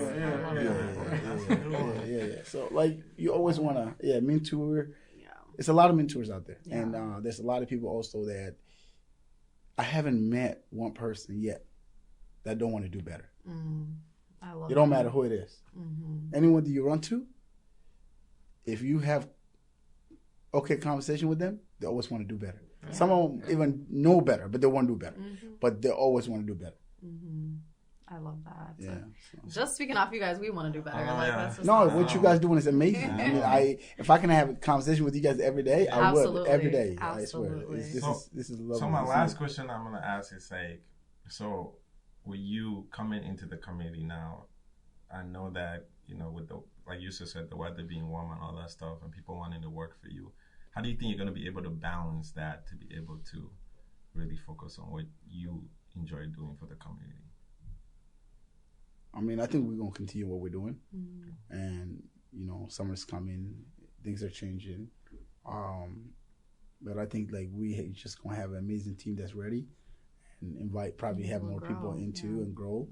Yeah. So like you always want to, mentor. Yeah. It's a lot of mentors out there, and there's a lot of people also that I haven't met one person yet that don't want to do better. I love it. Don't matter who it is. Anyone that you run to. If you have conversation with them, They always want to do better. Some of them even know better, but they want to do better. But they always want to do better. I love that. Yeah. Just speaking off you guys, we want to do better. That's just no, awesome. what you guys doing is amazing. I mean, if I can have a conversation with you guys every day, I would every day. Absolutely. I swear. This is lovely. So my last question I'm gonna ask is like, so with you coming into the community now, I know that with the, like Yusra said, the weather being warm and all that stuff, and people wanting to work for you. How do you think you're gonna be able to balance that to be able to really focus on what you enjoy doing for the community? I mean, I think we're going to continue what we're doing. And, summer's coming. Things are changing. But I think, like, we just going to have an amazing team that's ready and probably have more people into and grow.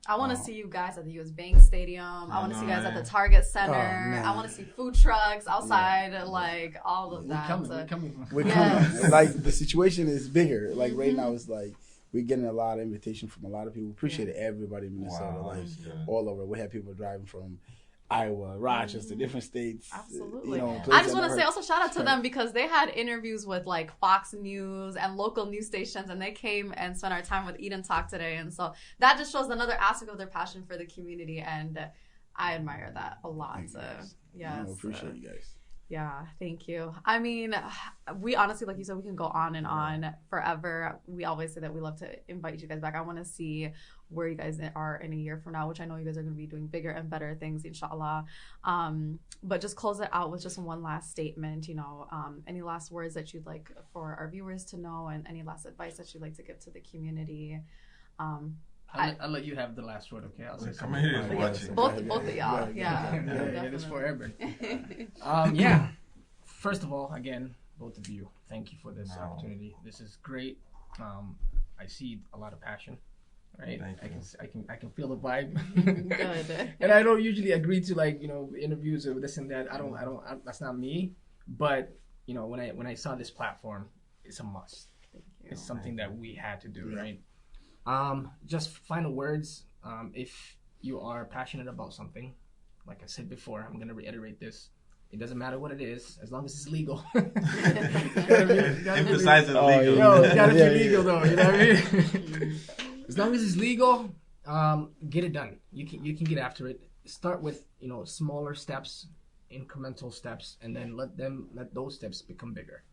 I want to see you guys at the U.S. Bank Stadium. I want to see you guys at the Target Center. I want to see food trucks outside, like, all of that. We're coming. Like, the situation is bigger. Like, right now, it's like, we're getting a lot of invitation from a lot of people. Appreciate everybody in Minnesota, all over. We have people driving from Iowa, Rochester, different states. Absolutely. I just want to say also shout out to them because they had interviews with like Fox News and local news stations, and they came and spent our time with Eat and Talk today. And so that just shows another aspect of their passion for the community, and I admire that a lot. Yes, appreciate you guys. Yeah, thank you. I mean, we honestly, like you said, we can go on and on forever. We always say that we love to invite you guys back. I want to see where you guys are in a year from now, which I know you guys are going to be doing bigger and better things, inshallah. But just close it out with just one last statement, any last words that you'd like for our viewers to know, and any last advice that you'd like to give to the community. I'll let you have the last word, okay? I'll say something. Both of y'all. Yeah. It's forever. First of all, again, both of you, thank you for this opportunity. This is great. I see a lot of passion, right? I can feel the vibe. Good. And I don't usually agree to interviews or this and that. I don't. That's not me. But when I saw this platform, it's a must. Thank you. It's something that we had to do, right? Just final words. If you are passionate about something, like I said before, I'm going to reiterate this. It doesn't matter what it is, as long as it's legal. Emphasize it's legal. It's got to be legal, though. You know what I mean? As long as it's legal, get it done. You can get after it. Start with smaller steps, incremental steps, and then let those steps become bigger.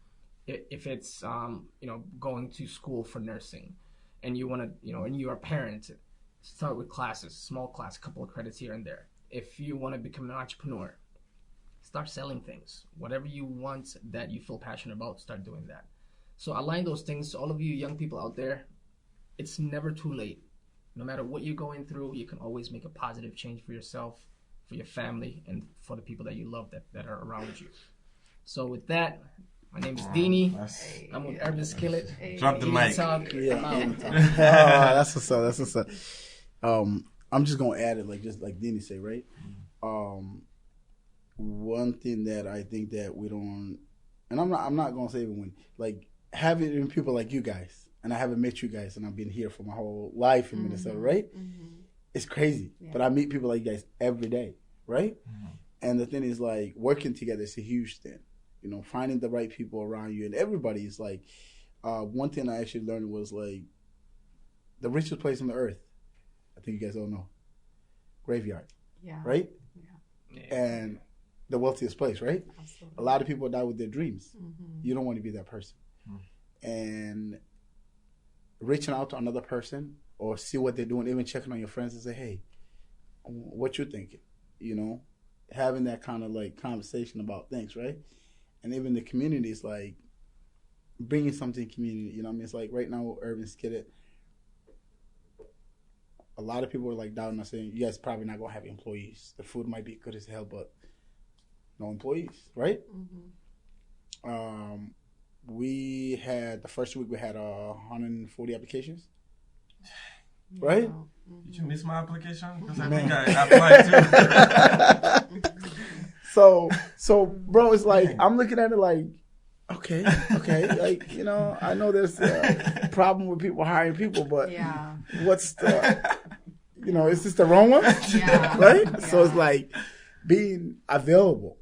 If it's going to school for nursing, and you want to, and you're a parent, start with classes, small class, a couple of credits here and there. If you want to become an entrepreneur, start selling things. Whatever you want that you feel passionate about, start doing that. So align those things. All of you young people out there, it's never too late. No matter what you're going through, you can always make a positive change for yourself, for your family, and for the people that you love that are around you. So with that, my name is Dini. I'm with Urban Skillet. Drop the mic. That's what's up. That's what's up. I'm just gonna add it like Dini say, right? One thing that I think that we don't, and I'm not gonna say even when, like having people like you guys, and I haven't met you guys, and I've been here for my whole life in Minnesota, right? It's crazy, but I meet people like you guys every day, right? And the thing is, like, working together is a huge thing. Finding the right people around you, and everybody is like, one thing I actually learned was like, the richest place on the earth, I think you guys all know, graveyard, right? Yeah. And the wealthiest place, right? Absolutely. A lot of people die with their dreams. You don't want to be that person. And reaching out to another person or see what they're doing, even checking on your friends and say, hey, what you thinking? Having that kind of like conversation about things, right? And even the community is like bringing something to community. It's like right now, Urban Skillet, a lot of people are like doubting us, saying, you guys probably not going to have employees. The food might be good as hell, but no employees, right? We had, the first week we had 140 applications, right? Did you miss my application? Because I think I applied too. So, bro, it's like, I'm looking at it like, okay. Like, I know there's a problem with people hiring people, but what's the, is this the wrong one? Right? So it's like being available.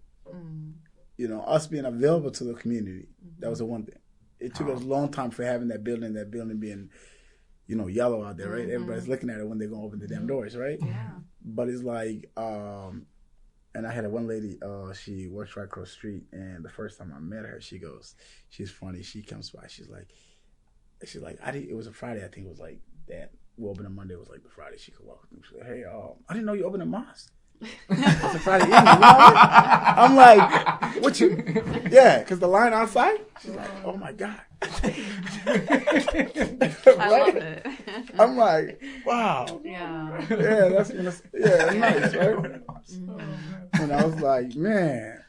us being available to the community. That was the one thing. It took us a long time for having that building being, yellow out there, right? Everybody's looking at it when they're going to open the damn doors, right? Yeah. But it's like, and I had one lady, she works right across the street, and the first time I met her, she's funny. She comes by, she's like, it was a Friday, I think it was like that. We opened on Monday, it was like the Friday. She could walk with me. She's like, hey, I didn't know you opened a mosque. It's a Friday evening. I'm like, what you? Yeah, because the line outside. She's like, oh my God. I love it. I'm like, wow. Yeah. Yeah, that's nice, right? And I was like, man.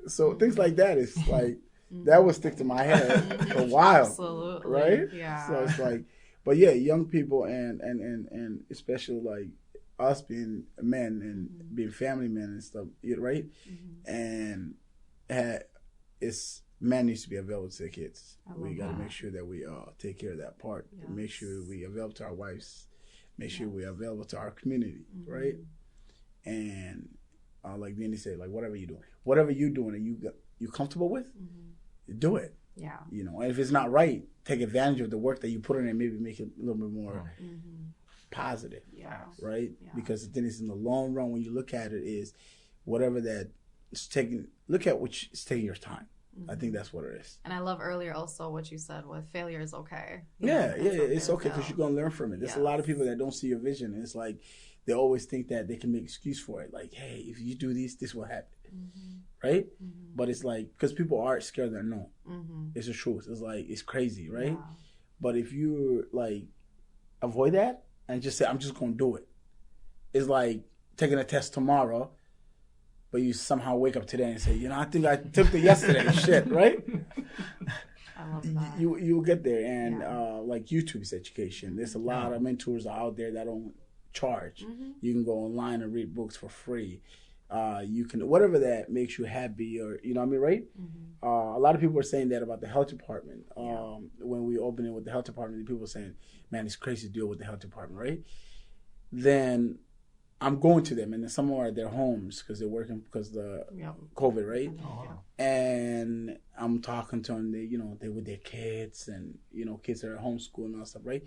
So things like that is like that would stick to my head for a while. Absolutely. Right? Yeah. So it's like, but yeah, young people and especially like us being men and being family men and stuff, right? And men needs to be available to their kids. We got to make sure that we take care of that part. Yes. Make sure we available to our wives. Make sure we are available to our community, right? And like Vinny said, like whatever you're doing and you comfortable with, do it. Yeah. And if it's not right, take advantage of the work that you put in and maybe make it a little bit more positive. Yeah. Right? Yeah. Because the thing is, in the long run, when you look at it, is whatever that is taking, look at which is taking your time. I think that's what it is. And I love earlier also what you said with failure is okay. It's okay because you're going to learn from it. There's a lot of people that don't see your vision. It's like they always think that they can make excuse for it. Like, hey, if you do this will happen. Right? But it's like, because people are scared of their no. It's the truth. It's like, it's crazy, right? Yeah. But if you like avoid that and just say, I'm just going to do it. It's like taking a test tomorrow, but you somehow wake up today and say, I think I took it yesterday. Shit, right? I love that. You'll get there. And like YouTube's education, there's a lot of mentors out there that don't charge. You can go online and read books for free. You can, whatever that makes you happy, or you know what I mean, right? A lot of people are saying that about the health department. When we opened it with the health department, people were saying, man, it's crazy to deal with the health department, right? Then I'm going to them, and then some are at their homes because they're working because of the COVID, right? And I'm talking to them, they with their kids, and kids that are homeschooled and all stuff, right?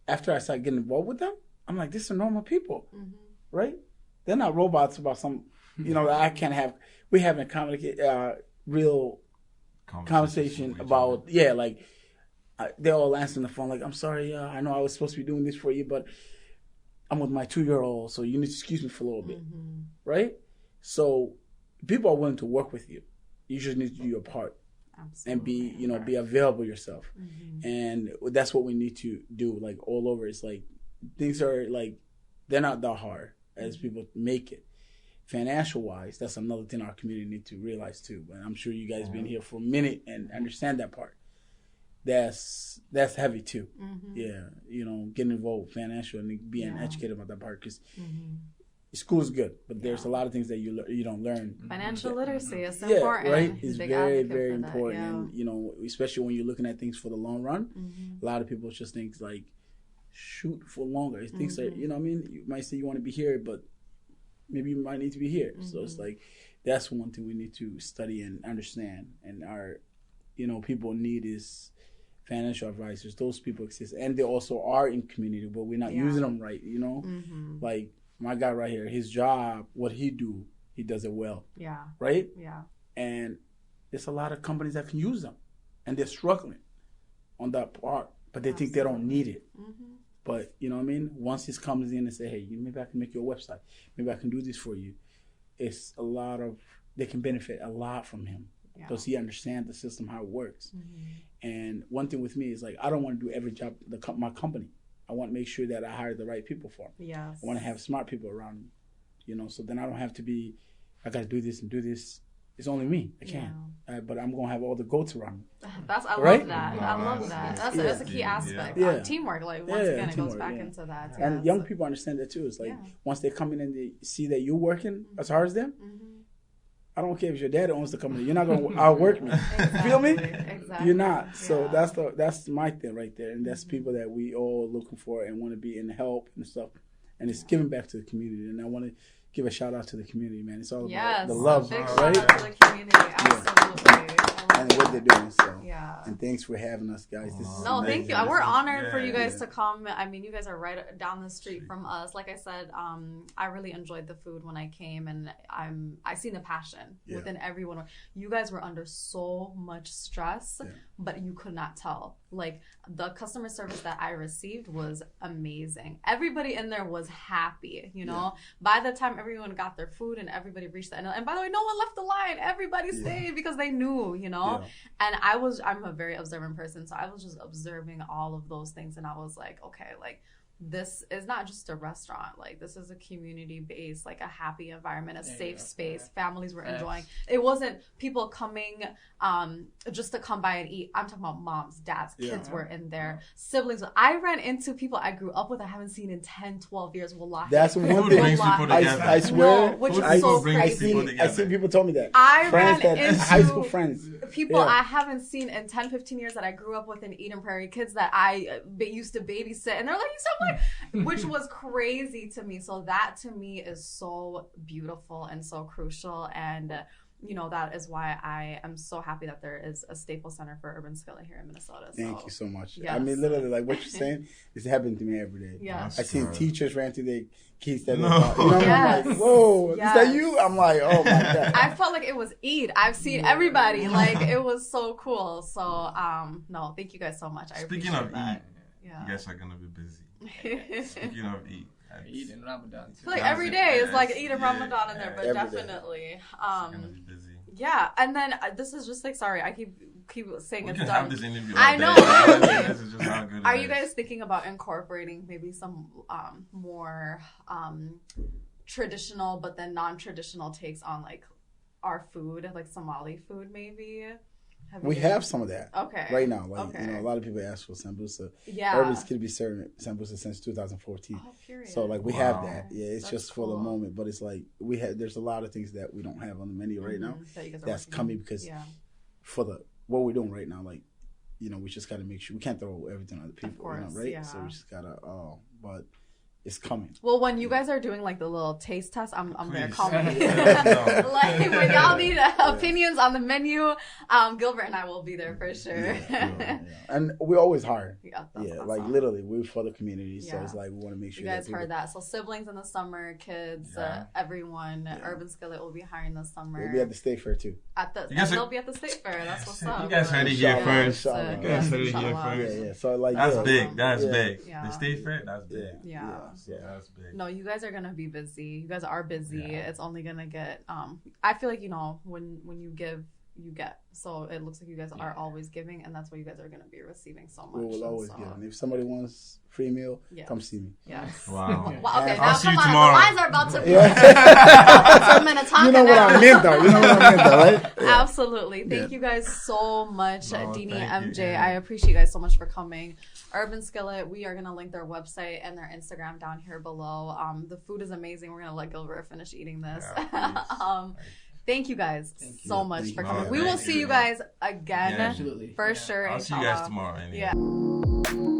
After I start getting involved with them, I'm like, these are normal people, right? They're not robots about some, that I can't have. We haven't real conversation about, they're all answering the phone like, I'm sorry, I know I was supposed to be doing this for you, but I'm with my 2-year-old, so you need to excuse me for a little bit, right? So people are willing to work with you. You just need to do your part. Absolutely. And be, be available yourself. And that's what we need to do, like all over. It's like things are like, they're not that hard as people make it. Financial wise, that's another thing our community need to realize too. But I'm sure you guys been here for a minute and understand that part. That's heavy too. Yeah, getting involved financial and being educated about that part, because school is good, but there's a lot of things that you don't learn. Financial literacy is important. Right. It's very, very important. And especially when you're looking at things for the long run, a lot of people just think like, shoot for longer. It thinks that, you might say you want to be here, but maybe you might need to be here. So it's like, that's one thing we need to study and understand. And our, people need is financial advisors. Those people exist, and they also are in community, but we're not using them right. Like my guy right here, his job, what he does it well. Yeah. Right. Yeah. And there's a lot of companies that can use them, and they're struggling on that part, but they think they don't need it. But you know what I mean? Once he comes in and say, hey, maybe I can make your website. Maybe I can do this for you. It's a lot of, they can benefit a lot from him because he understands the system, how it works. And one thing with me is like, I don't want to do every job, my company. I want to make sure that I hire the right people for me. Yes. I want to have smart people around me, so then I don't have to be, I got to do this and do this. It's only me. I can't. But I'm going to have all the goats around me. I love that. I love that. That's a key aspect. Teamwork, like, once again, it goes back into that. And young people understand that, too. It's like, once they come in and they see that you're working as hard as them, I don't care if your dad owns the company. You're not going to outwork me. Exactly. Feel me? Exactly. You're not. So that's my thing right there. And that's people that we all looking for and want to be in help and stuff. And it's giving back to the community. And I want to give a shout out to the community, man. It's all yes, about the love, big right? shout out to the community. Absolutely. And what they're doing. So, yeah. And thanks for having us, guys. This is no, amazing. thank you. We're honored for you guys to come. I mean, you guys are right down the street from us. Like I said, I really enjoyed the food when I came, and I seen the passion within everyone. You guys were under so much stress, but you could not tell. Like, the customer service that I received was amazing. Everybody in there was happy, you know. By the time everyone got their food and everybody reached the end, and by the way, no one left the line. Everybody stayed because they knew, you know. And I'm a very observant person, so I was just observing all of those things, and I was like, okay, like, this is not just a restaurant. Like, this is a community-based, like, a happy environment, a safe space. Families were enjoying. It wasn't people coming just to come by and eat. I'm talking about moms, dads, kids were in there, siblings. I ran into people I grew up with I haven't seen in 10, 12 years. Wallahi. That's one thing. I swear. No, which is so crazy. I see people told me that. I ran into high school friends. People I haven't seen in 10, 15 years that I grew up with in Eden Prairie, kids that I used to babysit, and they're like, which was crazy to me. So that to me is so beautiful and so crucial, and you know, that is why I am so happy that there is a Staples Center for Urban Skillet here in Minnesota. Thank you so much. Yes. I mean, literally, like what you're saying, it's happening to me every day. Yeah. I seen teachers ran through their kids that No. you know, I'm like, whoa, is that you? I'm like, oh my God. I felt like it was Eid. I've seen everybody. Like, it was so cool. So, no, thank you guys so much. Speaking of that. Eid, you guys are going to be busy. Speaking of Eid. Eid and Ramadan. I feel like every day is like Eid and Ramadan in there, but definitely. It's gonna be busy. Yeah, and then this is just like, sorry, I keep saying it's done. Have this interview I know. This is just how good it Are is. you guys thinking about incorporating maybe some more traditional but then non-traditional takes on like our food, like Somali food maybe? We have some of that right now. Like, Okay. you know, a lot of people ask for sambusa. Yeah. Urban Skillet be serving sambusa since 2014. Oh, period. So like we have that. Yeah, it's That's just for the cool. moment. But it's like there's a lot of things that we don't have on the menu right now. That you guys are That's working coming on. because Yeah. for what we're doing right now, like, you know, we just gotta make sure we can't throw everything on the people, Of course, you know, right? yeah. So we just gotta but it's coming. Well, when you guys are doing like the little taste test, I'm there. Please. Call me. No. Like when y'all need opinions on the menu, Gilbert and I will be there for sure. Yeah. And we always hire. Yeah, that's Like awesome. literally, we're for the community, so Yeah. it's like we want to make sure You guys that people, heard that. So siblings in the summer, kids, everyone. Urban Skillet will be hiring this summer. We'll be at the state fair too. They'll be at the state fair. That's what's up. You guys heard it here first. Inshallah. You guys heard it here Inshallah. first. Yeah. So like That's yeah. big. That's big. Yeah. The state fair, that's big. Yeah. That's big. No, you guys are gonna be busy. You guys are busy. It's only gonna get. I feel like, you know, when you give, you get. So it looks like you guys are always giving, and that's why you guys are gonna be receiving so much. We will always give. And if somebody wants free meal, come see me. Yes. Wow. Well, okay, I'll now see you come on. tomorrow. The lines are about to be. You know what I meant, though. Right? Yeah. Absolutely. Thank you guys so much, No, Deanie, thank MJ. you. I appreciate you guys so much for coming. Urban Skillet, we are going to link their website and their Instagram down here below. The food is amazing. We're going to let Gilbert finish eating this. Yeah, thank you guys so much for coming. We will Thank see you. you guys again. Absolutely. For sure. I'll see you inshallah. guys tomorrow. Anyway. Yeah.